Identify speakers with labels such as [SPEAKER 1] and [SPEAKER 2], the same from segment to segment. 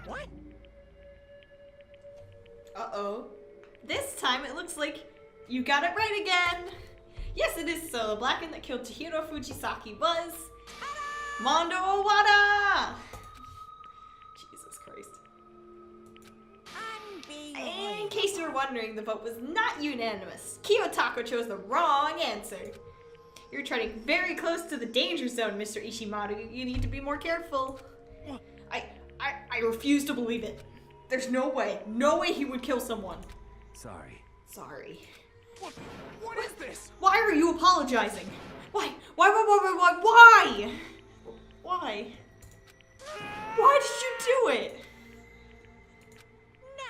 [SPEAKER 1] What?
[SPEAKER 2] Uh-oh. This time it looks like you got it right again. Yes, it is so. The Blacken that killed Chihiro Fujisaki was Mondo Owada! Jesus Christ. In case you were wondering, the vote was not unanimous. Kiyotako chose the wrong answer. You're treading very close to the danger zone, Mr. Ishimaru. You need to be more careful. I refuse to believe it. There's no way. No way he would kill someone.
[SPEAKER 3] Sorry.
[SPEAKER 2] Sorry.
[SPEAKER 1] What is this?
[SPEAKER 2] Why are you apologizing? Why? Why? Why did you do it?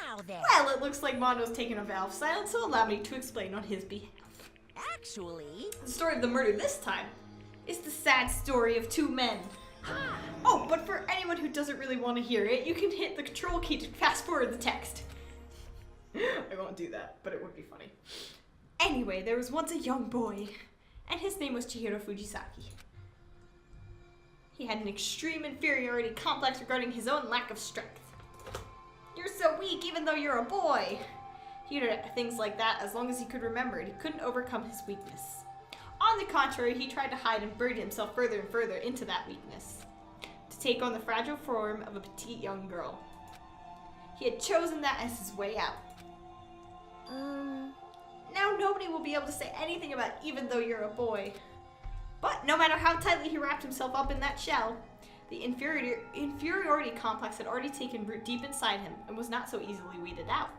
[SPEAKER 1] Now then.
[SPEAKER 2] Well, it looks like Mondo's taken a vow of silence, so allow me to explain on his behalf.
[SPEAKER 1] Actually...
[SPEAKER 2] The story of the murder this time is the sad story of two men. Oh, but for anyone who doesn't really want to hear it, you can hit the control key to fast forward the text. I won't do that, but it would be funny. Anyway, there was once a young boy, and his name was Chihiro Fujisaki. He had an extreme inferiority complex regarding his own lack of strength. You're so weak even though you're a boy. He did things like that as long as he could remember it. He couldn't overcome his weakness. On the contrary, he tried to hide and buried himself further and further into that weakness, to take on the fragile form of a petite young girl. He had chosen that as his way out. Now nobody will be able to say anything about even though you're a boy. But no matter how tightly he wrapped himself up in that shell, the inferiority complex had already taken root deep inside him and was not so easily weeded out.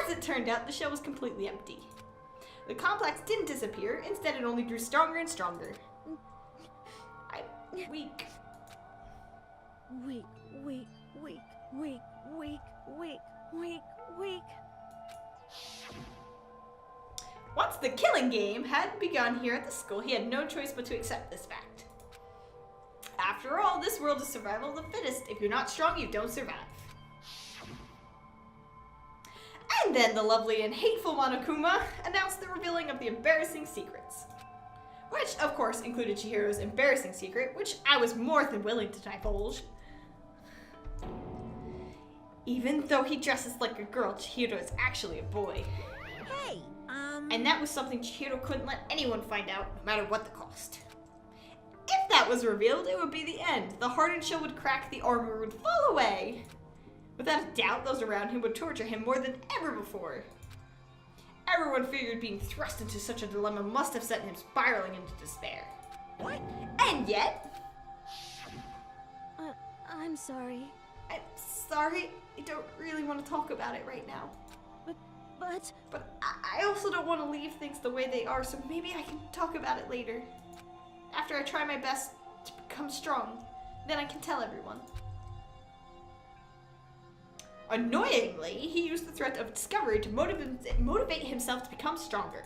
[SPEAKER 2] As it turned out, the shell was completely empty. The complex didn't disappear, instead it only grew stronger and stronger. I'm weak.
[SPEAKER 4] Weak.
[SPEAKER 2] Once the killing game had begun here at the school, he had no choice but to accept this fact. After all, this world is survival of the fittest. If you're not strong, you don't survive. And then the lovely and hateful Monokuma announced the revealing of the embarrassing secrets. Which, of course, included Chihiro's embarrassing secret, which I was more than willing to divulge. Even though he dresses like a girl, Chihiro is actually a boy.
[SPEAKER 1] Hey,
[SPEAKER 2] And that was something Chihiro couldn't let anyone find out, no matter what the cost. If that was revealed, it would be the end. The hardened shell would crack, the armor would fall away. Without a doubt, those around him would torture him more than ever before. Everyone figured being thrust into such a dilemma must have sent him spiraling into despair.
[SPEAKER 1] what?
[SPEAKER 2] And yet...
[SPEAKER 4] I'm sorry.
[SPEAKER 2] I'm sorry, I don't really want to talk about it right now.
[SPEAKER 4] But
[SPEAKER 2] But I also don't want to leave things the way they are, so maybe I can talk about it later. After I try my best to become strong, then I can tell everyone. Annoyingly, he used the threat of discovery to motivate himself to become stronger.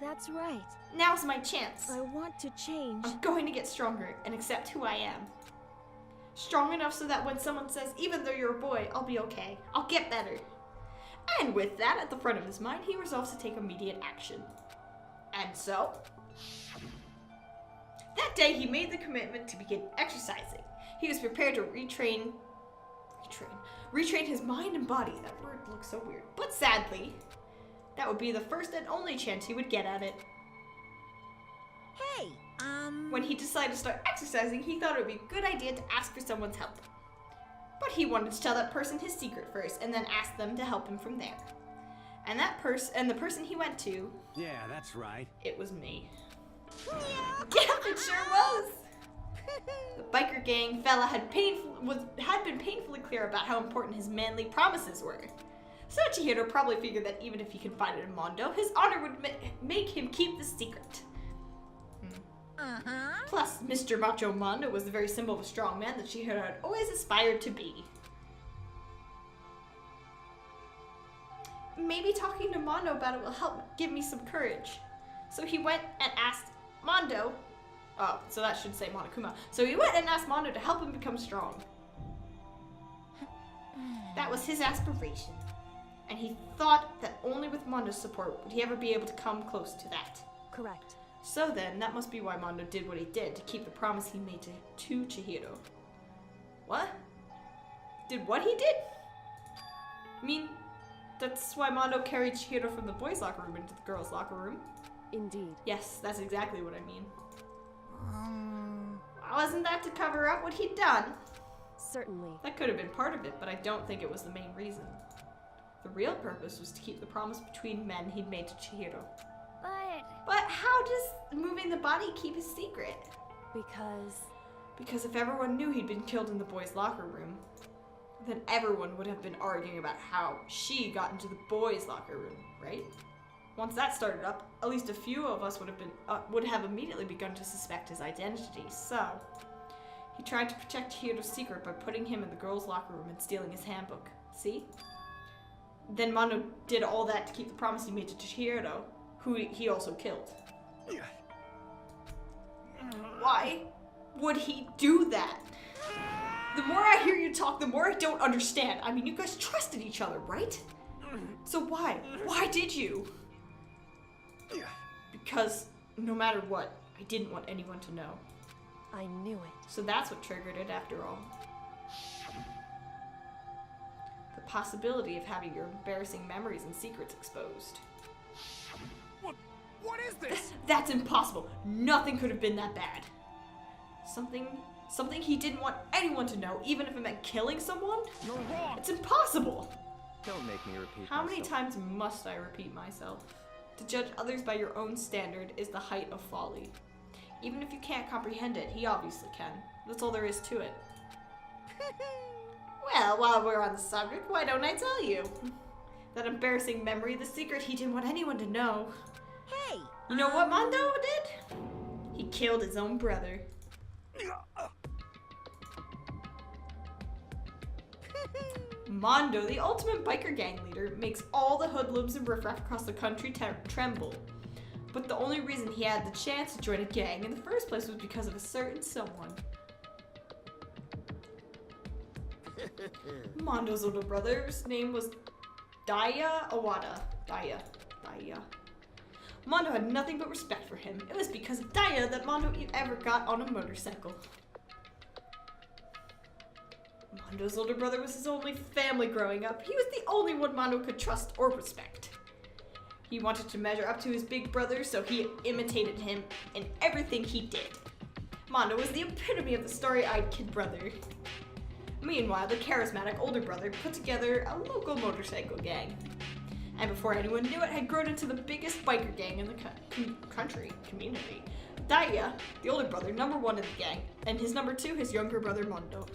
[SPEAKER 4] that's right.
[SPEAKER 2] Now's my chance.
[SPEAKER 4] I want to change.
[SPEAKER 2] I'm going to get stronger and accept who I am. Strong enough so that when someone says, even though you're a boy, I'll be okay. I'll get better. And with that at the front of his mind, he resolves to take immediate action. And so, that day he made the commitment to begin exercising. He was prepared to retrain his mind and body. That word looks so weird. But sadly, that would be the first and only chance he would get at it.
[SPEAKER 1] Hey,
[SPEAKER 2] When he decided to start exercising, he thought it would be a good idea to ask for someone's help. But he wanted to tell that person his secret first, and then ask them to help him from there. And the person he went to,
[SPEAKER 3] Yeah, that's right.
[SPEAKER 2] it was me. Yeah, it sure was. The biker gang fella had been painfully clear about how important his manly promises were. So Chihiro probably figured that even if he confided in Mondo, his honor would make him keep the secret. Plus, Mr. Macho Mondo was the very symbol of a strong man that Chihiro had always aspired to be. Maybe talking to Mondo about it will help give me some courage. So he went and asked Mondo, oh, so that should say Monokuma. So he went and asked Mondo to help him become strong. That was his aspiration. And he thought that only with Mondo's support would he ever be able to come close to that.
[SPEAKER 4] Correct.
[SPEAKER 2] So then, that must be why Mondo did what he did, to keep the promise he made to Chihiro. What? Did what he did? I mean, that's why Mondo carried Chihiro from the boys' locker room into the girls' locker room.
[SPEAKER 4] Indeed.
[SPEAKER 2] Yes, that's exactly what I mean. Wasn't that to cover up what he'd done?
[SPEAKER 4] Certainly.
[SPEAKER 2] That could have been part of it, but I don't think it was the main reason. The real purpose was to keep the promise between men he'd made to Chihiro. But how does moving the body keep his secret? Because if everyone knew he'd been killed in the boys' locker room, then everyone would have been arguing about how she got into the boys' locker room, right? Once that started up, at least a few of us would have immediately begun to suspect his identity. So he tried to protect Chihiro's secret by putting him in the girls' locker room and stealing his handbook. See? Then Mondo did all that to keep the promise he made to Chihiro, who he also killed. Why would he do that? The more I hear you talk, the more I don't understand. I mean, you guys trusted each other, right? So why? Why did you? Because no matter what, I didn't want anyone to know.
[SPEAKER 4] I knew it.
[SPEAKER 2] So that's what triggered it after all. The possibility of having your embarrassing memories and secrets exposed.
[SPEAKER 3] What is this?
[SPEAKER 2] That's impossible. Nothing could have been that bad. Something he didn't want anyone to know, even if it meant killing someone?
[SPEAKER 3] You're wrong.
[SPEAKER 2] It's impossible.
[SPEAKER 5] Don't make me repeat
[SPEAKER 2] How many
[SPEAKER 5] myself.
[SPEAKER 2] times must I repeat myself? To judge others by your own standard is the height of folly. Even if you can't comprehend it, he obviously can. That's all there is to it. Well, while we're on the subject, why don't I tell you? That embarrassing memory, the secret he didn't want anyone to know.
[SPEAKER 1] Hey!
[SPEAKER 2] You know what Mondo did? He killed his own brother. Mondo, the ultimate biker gang leader, makes all the hoodlums and riffraff across the country tremble. But the only reason he had the chance to join a gang in the first place was because of a certain someone. Mondo's older brother's name was Daya Awada. Daya. Mondo had nothing but respect for him. It was because of Daya that Mondo ever got on a motorcycle. Mondo's older brother was his only family growing up. He was the only one Mondo could trust or respect. He wanted to measure up to his big brother, so he imitated him in everything he did. Mondo was the epitome of the starry-eyed kid brother. Meanwhile, the charismatic older brother put together a local motorcycle gang. And before anyone knew it, had grown into the biggest biker gang in the community. Daya, the older brother, number one in the gang, and his number two, his younger brother Mondo.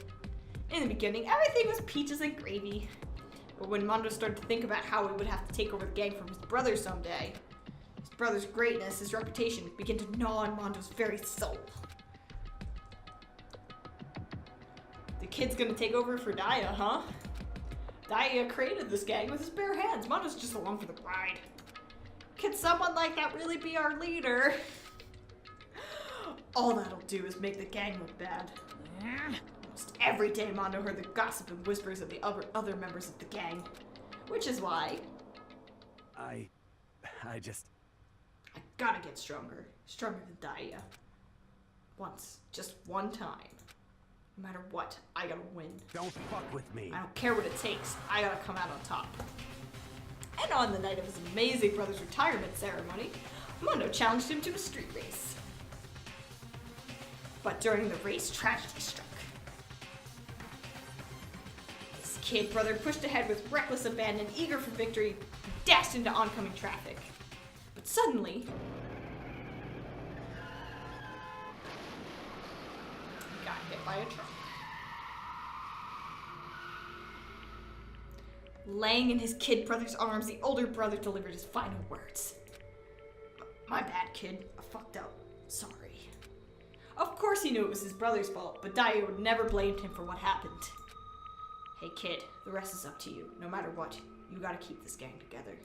[SPEAKER 2] In the beginning, everything was peaches and gravy. But when Mondo started to think about how he would have to take over the gang from his brother someday, his brother's greatness, his reputation, began to gnaw on Mondo's very soul. The kid's gonna take over for Daya, huh? Daya created this gang with his bare hands. Mondo's just along for the ride. Can someone like that really be our leader? All that'll do is make the gang look bad. Almost every day Mondo heard the gossip and whispers of the other members of the gang. Which is why
[SPEAKER 3] I
[SPEAKER 2] gotta get stronger. Stronger than Daya. Once. Just one time. No matter what, I gotta win.
[SPEAKER 3] don't fuck with me.
[SPEAKER 2] I don't care what it takes. I gotta come out on top. And on the night of his amazing brother's retirement ceremony, Mondo challenged him to a street race. But during the race, tragedy struck. His kid brother pushed ahead with reckless abandon, eager for victory, and dashed into oncoming traffic. But suddenly, he got hit by a truck. Laying in his kid brother's arms, the older brother delivered his final words. My bad, kid. I fucked up. Sorry. Of course he knew it was his brother's fault, but Daya would never blamed him for what happened. Hey kid, the rest is up to you. No matter what, you gotta keep this gang together.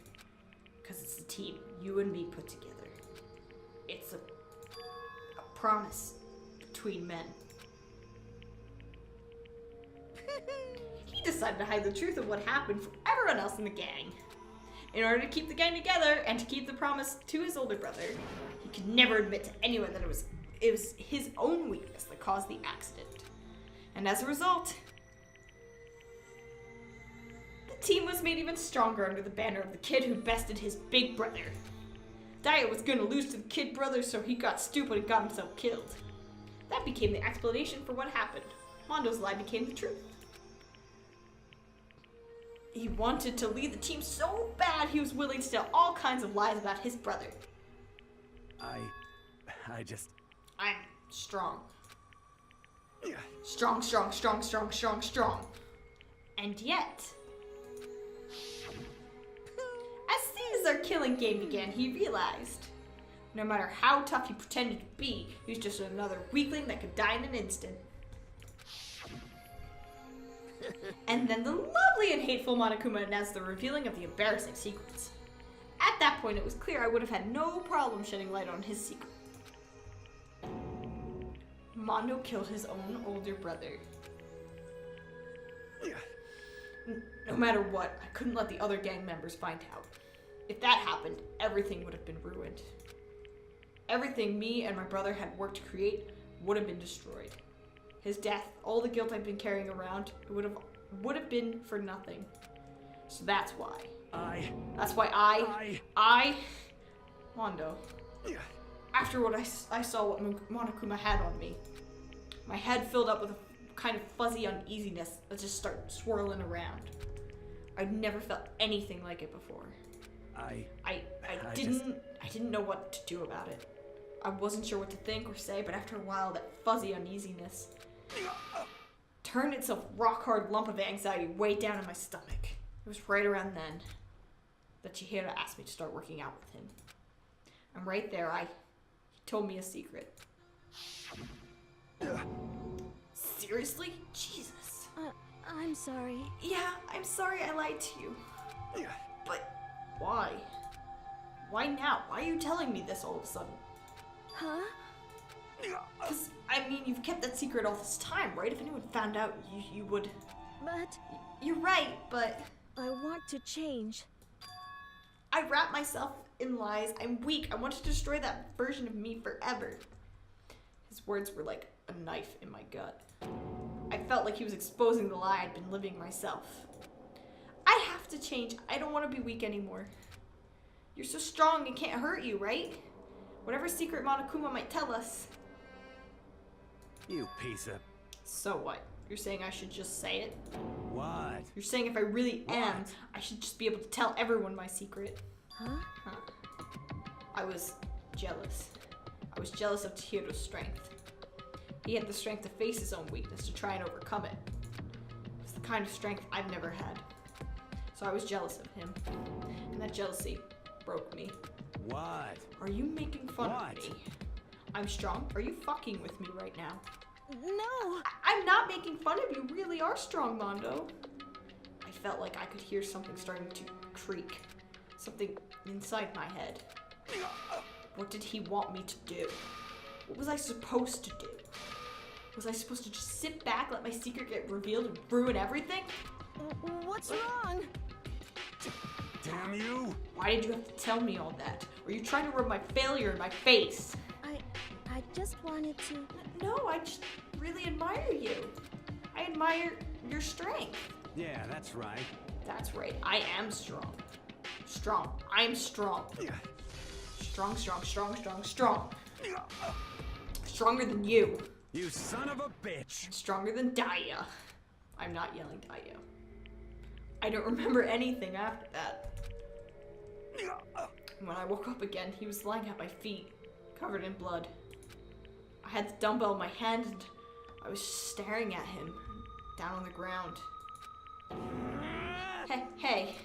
[SPEAKER 2] Because it's the team you and me put together. It's a promise between men. He decided to hide the truth of what happened from everyone else in the gang. In order to keep the gang together and to keep the promise to his older brother, he could never admit to anyone that it was his own weakness that caused the accident. And as a result, team was made even stronger under the banner of the kid who bested his big brother. Daya was gonna lose to the kid brother, so he got stupid and got himself killed. That became the explanation for what happened. Mondo's lie became the truth. He wanted to lead the team so bad he was willing to tell all kinds of lies about his brother.
[SPEAKER 3] I just...
[SPEAKER 2] I'm strong. Strong, strong, strong, strong, strong, strong. And yet, as soon as our killing game began, he realized no matter how tough he pretended to be, he was just another weakling that could die in an instant. And then the lovely and hateful Monokuma announced the revealing of the embarrassing secrets. At that point, it was clear I would have had no problem shedding light on his secret. Mondo killed his own older brother. No matter what, I couldn't let the other gang members find out. If that happened, everything would have been ruined. Everything me and my brother had worked to create would have been destroyed. His death, all the guilt I've been carrying around, it would have been for nothing. So that's why. Mondo. After what I saw what Monokuma had on me, my head filled up with a kind of fuzzy uneasiness that just started swirling around. I'd never felt anything like it before. I didn't know what to do about it. I wasn't sure what to think or say, but after a while, that fuzzy uneasiness turned itself rock hard lump of anxiety way down in my stomach. It was right around then that Chihiro asked me to start working out with him. And right there, he told me a secret. Seriously? Jesus.
[SPEAKER 4] I'm sorry.
[SPEAKER 2] Yeah, I'm sorry I lied to you. But why? Why now? Why are you telling me this all of a sudden?
[SPEAKER 4] Huh?
[SPEAKER 2] Because, I mean, you've kept that secret all this time, right? If anyone found out, you would...
[SPEAKER 4] But
[SPEAKER 2] You're right, but...
[SPEAKER 4] I want to change.
[SPEAKER 2] I wrap myself in lies. I'm weak. I want to destroy that version of me forever. His words were like a knife in my gut. I felt like he was exposing the lie I'd been living myself. I have to change. I don't want to be weak anymore. You're so strong it can't hurt you, right? Whatever secret Monokuma might tell us.
[SPEAKER 3] You piece of...
[SPEAKER 2] So what? You're saying I should just say it?
[SPEAKER 3] What?
[SPEAKER 2] You're saying if I really am,
[SPEAKER 3] What?
[SPEAKER 2] I should just be able to tell everyone my secret.
[SPEAKER 4] Huh?
[SPEAKER 2] I was jealous. I was jealous of Chihiro's strength. He had the strength to face his own weakness, to try and overcome it. It's the kind of strength I've never had. So I was jealous of him. And that jealousy broke me.
[SPEAKER 3] What?
[SPEAKER 2] Are you making fun
[SPEAKER 3] What?
[SPEAKER 2] of me? I'm strong. Are you fucking with me right now?
[SPEAKER 4] No.
[SPEAKER 2] I'm not making fun of you. You really are strong, Mondo. I felt like I could hear something starting to creak. Something inside my head. What did he want me to do? What was I supposed to do? Was I supposed to just sit back, let my secret get revealed and ruin everything?
[SPEAKER 4] What's wrong?
[SPEAKER 3] Damn you!
[SPEAKER 2] Why did you have to tell me all that? Were you trying to rub my failure in my face?
[SPEAKER 4] I just wanted to...
[SPEAKER 2] No, I just really admire you. I admire your strength.
[SPEAKER 3] Yeah, that's right.
[SPEAKER 2] That's right, I am strong. Strong. I'm strong. Strong, strong, strong, strong, strong. Stronger than you.
[SPEAKER 3] You son of a bitch!
[SPEAKER 2] Stronger than Daya. I'm not yelling Daya. I don't remember anything after that. When I woke up again, he was lying at my feet, covered in blood. I had the dumbbell in my hand and I was staring at him, down on the ground. Hey.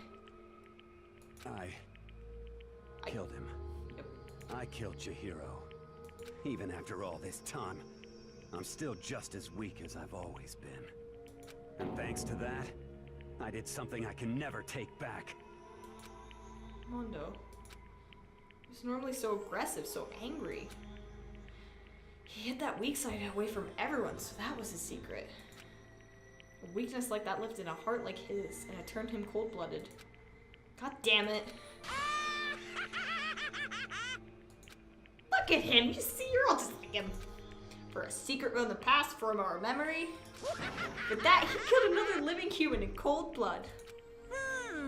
[SPEAKER 3] I killed him.
[SPEAKER 2] Yep.
[SPEAKER 3] I killed Chihiro. Even after all this time, I'm still just as weak as I've always been. And thanks to that, I did something I can never take back.
[SPEAKER 2] Mondo. He's normally so aggressive, so angry. He hid that weak side away from everyone, so that was his secret. A weakness like that lived in a heart like his, and it turned him cold-blooded. God damn it. Look at him, you see, you're all just like him. For a secret from the past, from our memory. With that, he killed another living human in cold blood.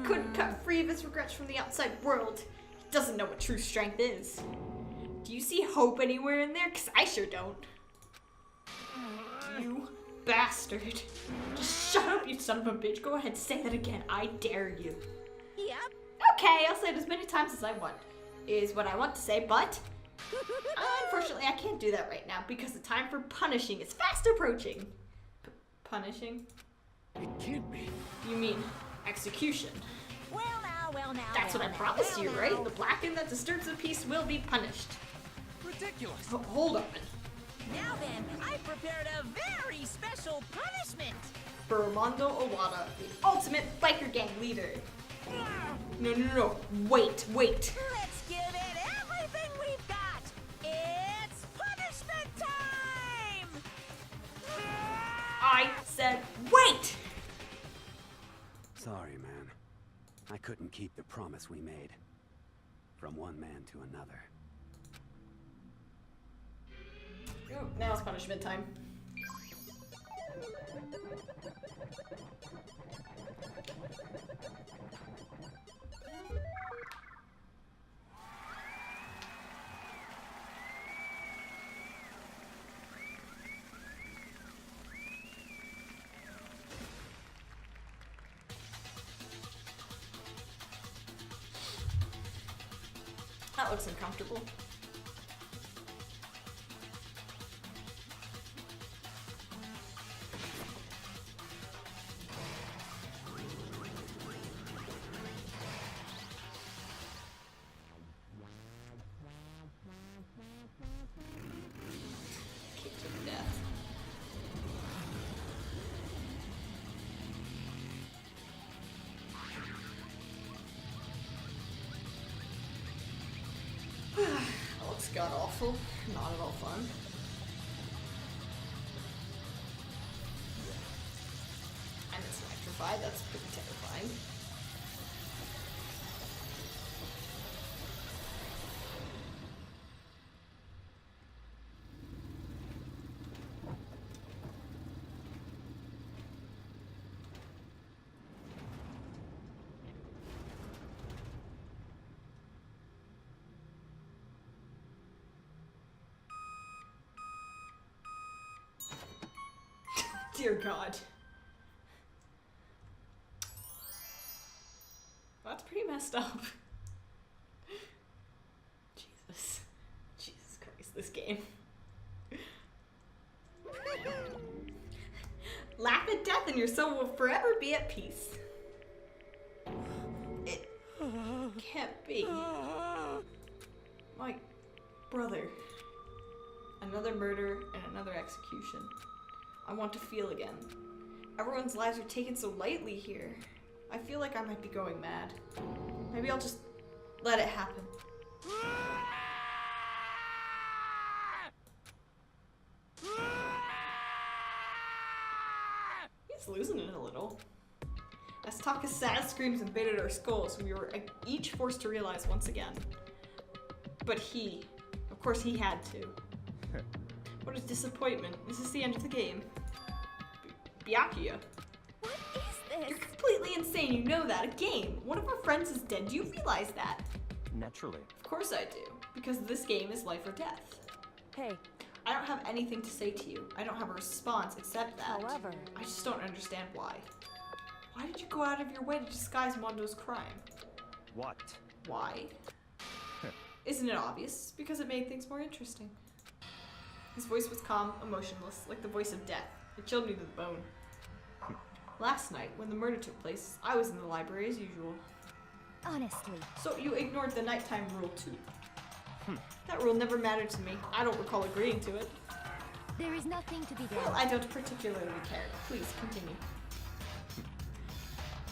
[SPEAKER 2] couldn't cut free of his regrets from the outside world. He doesn't know what true strength is. Do you see hope anywhere in there? Because I sure don't. You bastard. Just shut up, you son of a bitch. Go ahead, say that again. I dare you.
[SPEAKER 1] Yep.
[SPEAKER 2] Okay, I'll say it as many times as I want. Is what I want to say, but unfortunately I can't do that right now because the time for punishing is fast approaching. Punishing?
[SPEAKER 3] It can't be.
[SPEAKER 2] You mean execution.
[SPEAKER 1] Well now.
[SPEAKER 2] That's what I promised you, right? The blackened that disturbs the peace will be punished.
[SPEAKER 3] Ridiculous.
[SPEAKER 2] Hold on.
[SPEAKER 1] Now then, I prepared a very special punishment.
[SPEAKER 2] For Armando Owada, the ultimate biker gang leader. No. Wait.
[SPEAKER 1] Let's give it everything we've got. It's punishment time!
[SPEAKER 2] I said wait!
[SPEAKER 3] Sorry, man. I couldn't keep the promise we made. From one man to another.
[SPEAKER 2] Ooh, now it's punishment time. That looks uncomfortable. Kicked to death. That looks god awful. Not at all fun. And it's electrified. That's pretty terrifying. Dear God. That's pretty messed up. Jesus Christ, this game. Laugh at death and your soul will forever be at peace. It can't be. My brother. Another murder and another execution. I want to feel again. Everyone's lives are taken so lightly here. I feel like I might be going mad. Maybe I'll just let it happen. He's losing it a little. As Taka's sad screams invaded our skulls, we were each forced to realize once again. But of course he had to. What a disappointment. This is the end of the game. Byakuya.
[SPEAKER 4] What is this?
[SPEAKER 2] You're completely insane, you know that. A game. One of our friends is dead. Do you realize that?
[SPEAKER 5] Naturally.
[SPEAKER 2] Of course I do. Because this game is life or death.
[SPEAKER 4] Hey,
[SPEAKER 2] I don't have anything to say to you. I don't have a response except that.
[SPEAKER 4] however,
[SPEAKER 2] I just don't understand why. Why did you go out of your way to disguise Mondo's crime?
[SPEAKER 5] What?
[SPEAKER 2] Why? Isn't it obvious? Because it made things more interesting. His voice was calm, emotionless, like the voice of death. It chilled me to the bone. Last night, when the murder took place, I was in the library as usual.
[SPEAKER 4] honestly,
[SPEAKER 2] So you ignored the nighttime rule too. That rule never mattered to me. I don't recall agreeing to it.
[SPEAKER 4] there is nothing to be
[SPEAKER 2] Well,
[SPEAKER 4] done.
[SPEAKER 2] I don't particularly care. Please continue.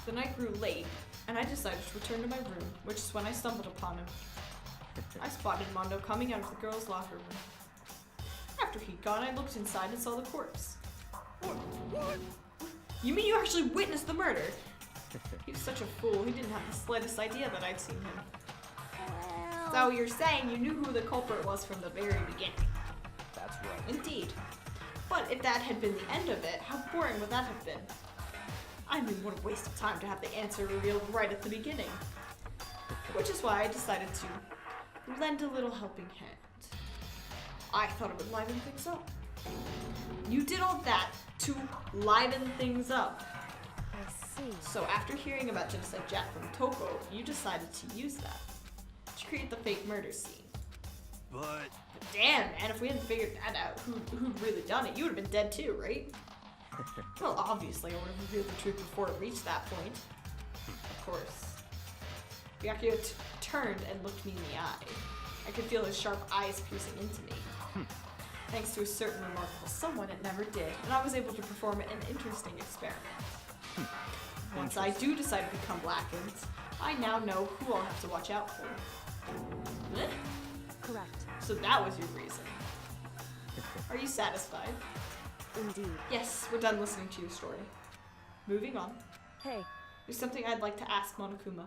[SPEAKER 2] The night grew late, and I decided to return to my room, which is when I stumbled upon him. I spotted Mondo coming out of the girls' locker room. After he'd gone, I looked inside and saw the corpse. What? You mean you actually witnessed the murder? He was such a fool, he didn't have the slightest idea that I'd seen him. So you're saying you knew who the culprit was from the very beginning?
[SPEAKER 5] That's right.
[SPEAKER 2] Indeed. But if that had been the end of it, how boring would that have been? I mean, what a waste of time to have the answer revealed right at the beginning. Which is why I decided to lend a little helping hand. I thought it would liven things up. You did all that to liven things up.
[SPEAKER 4] I see.
[SPEAKER 2] So after hearing about Genocide Jack from Toko, you decided to use that to create the fake murder scene.
[SPEAKER 3] But
[SPEAKER 2] Damn, man, if we hadn't figured that out, who'd really done it, you would have been dead too, right? Well, obviously, I would have revealed the truth before it reached that point. Of course. Byakuya turned and looked me in the eye. I could feel his sharp eyes piercing into me. Thanks to a certain remarkable someone, it never did, and I was able to perform an interesting experiment. Once I do decide to become blackened, I now know who I'll have to watch out for. Eh?
[SPEAKER 4] Correct.
[SPEAKER 2] So that was your reason. Are you satisfied?
[SPEAKER 4] Indeed.
[SPEAKER 2] Yes, we're done listening to your story. Moving on.
[SPEAKER 4] Hey,
[SPEAKER 2] There's something I'd like to ask Monokuma.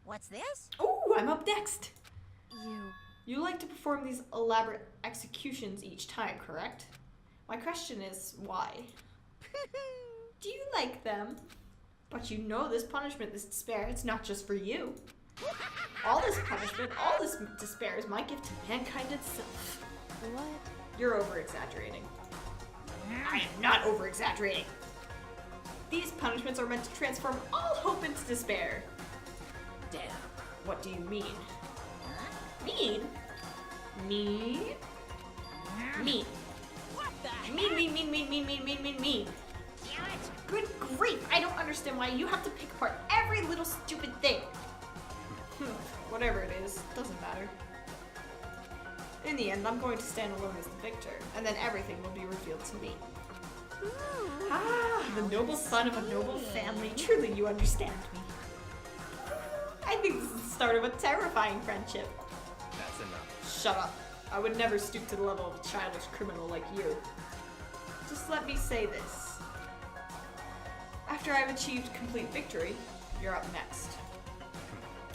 [SPEAKER 1] What's this?
[SPEAKER 2] Oh, I'm up next!
[SPEAKER 4] you...
[SPEAKER 2] You like to perform these elaborate executions each time, correct? My question is, why? Do you like them? But you know this punishment, this despair, it's not just for you. All this punishment, all this despair is my gift to mankind itself.
[SPEAKER 4] What?
[SPEAKER 2] You're over-exaggerating. I am not over-exaggerating. These punishments are meant to transform all hope into despair.
[SPEAKER 1] Damn.
[SPEAKER 2] What do you mean?
[SPEAKER 1] Huh?
[SPEAKER 2] Mean? Mean? Mean.
[SPEAKER 1] What the heck?
[SPEAKER 2] Mean.
[SPEAKER 1] Damn it!
[SPEAKER 2] Good grief, I don't understand why you have to pick apart every little stupid thing. Whatever it is, doesn't matter. In the end, I'm going to stand alone as the victor, and then everything will be revealed to me. Ah, the noble son of a noble family. Truly, you understand me. I think this is the start of a terrifying friendship.
[SPEAKER 5] That's enough.
[SPEAKER 2] Shut up. I would never stoop to the level of a childish criminal like you. Just let me say this. After I've achieved complete victory, you're up next.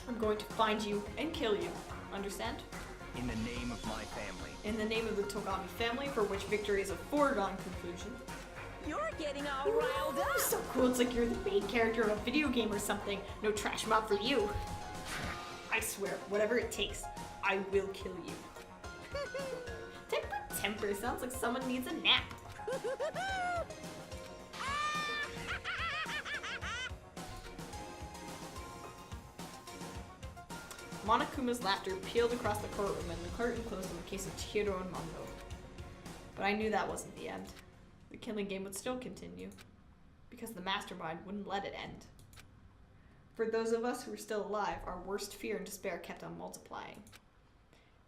[SPEAKER 2] I'm going to find you and kill you. Understand?
[SPEAKER 5] In the name of my family.
[SPEAKER 2] In the name of the Togami family, for which victory is a foregone conclusion.
[SPEAKER 1] You're getting all riled up.
[SPEAKER 2] So cool, it's like you're the main character of a video game or something. No trash mob for you. I swear, whatever it takes, I will kill you. Temper sounds like someone needs a nap. Monokuma's laughter peeled across the courtroom and the curtain closed on the case of Chihiro and Mondo. But I knew that wasn't the end. The killing game would still continue, because the mastermind wouldn't let it end. For those of us who were still alive, our worst fear and despair kept on multiplying.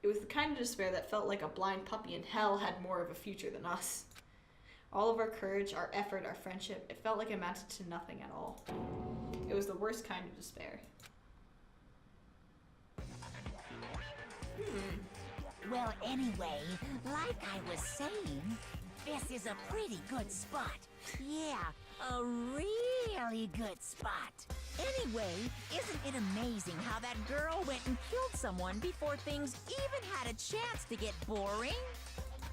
[SPEAKER 2] It was the kind of despair that felt like a blind puppy in hell had more of a future than us. All of our courage, our effort, our friendship, it felt like it amounted to nothing at all. It was the worst kind of despair.
[SPEAKER 1] Well, anyway, like I was saying, this is a pretty good spot. Yeah, a really good spot. Anyway, isn't it amazing how that girl went and killed someone before things even had a chance to get boring?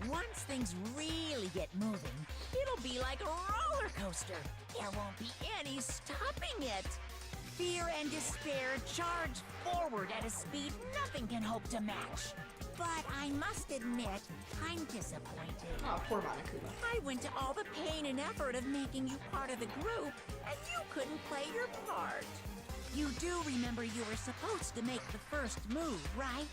[SPEAKER 1] Once things really get moving, it'll be like a roller coaster. There won't be any stopping it. Fear and despair charge forward at a speed nothing can hope to match. But I must admit, I'm disappointed.
[SPEAKER 2] Oh, poor Monokuma.
[SPEAKER 1] I went to all the pain and effort of making you part of the group, and you couldn't play your part. You do remember you were supposed to make the first move, right?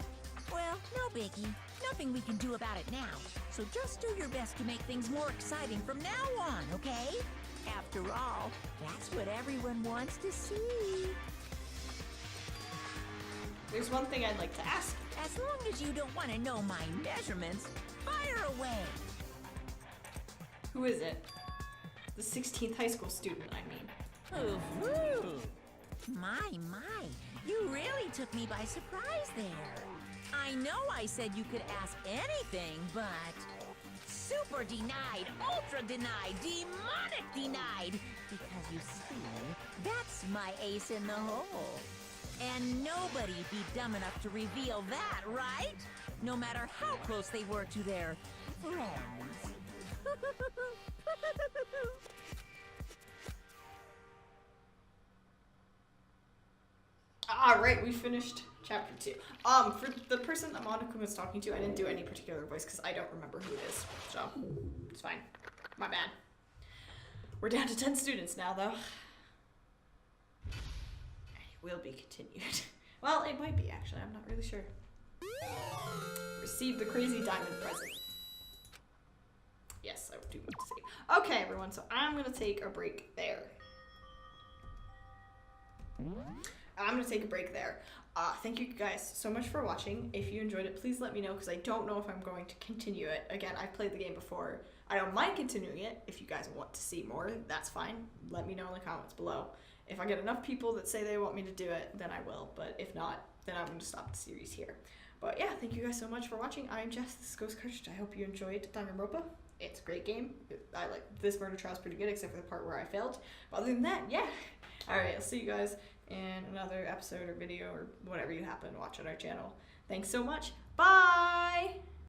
[SPEAKER 1] Well, no biggie. Nothing we can do about it now. So just do your best to make things more exciting from now on, okay? After all, that's what everyone wants to see.
[SPEAKER 2] There's one thing I'd like to ask you.
[SPEAKER 1] As long as you don't want to know my measurements, fire away.
[SPEAKER 2] Who is it? The 16th high school student, I mean.
[SPEAKER 1] Ooh. My, you really took me by surprise there. I know I said you could ask anything, but super denied, ultra denied, demonic denied. Because you see, that's my ace in the hole. And nobody'd be dumb enough to reveal that, right? No matter how close they were to their friends.
[SPEAKER 2] Alright, we finished chapter 2. For the person that Monica was talking to, I didn't do any particular voice because I don't remember who it is. So, it's fine. My bad. We're down to 10 students now, though. It will be continued. Well, it might be, actually. I'm not really sure. Receive the crazy diamond present. Yes, I do want to save. Okay, everyone, so I'm going to take a break there. Thank you guys so much for watching. If you enjoyed it, please let me know because I don't know if I'm going to continue it. Again, I've played the game before. I don't mind continuing it. If you guys want to see more, that's fine. Let me know in the comments below. If I get enough people that say they want me to do it, then I will. But if not, then I'm going to stop the series here. But yeah, thank you guys so much for watching. I'm Jess. This is Ghost Cartridge. I hope you enjoyed Danganronpa. It's a great game. I like this murder trial's pretty good, except for the part where I failed. But other than that, yeah. Alright, I'll see you guys in another episode or video or whatever you happen to watch on our channel. Thanks so much. Bye!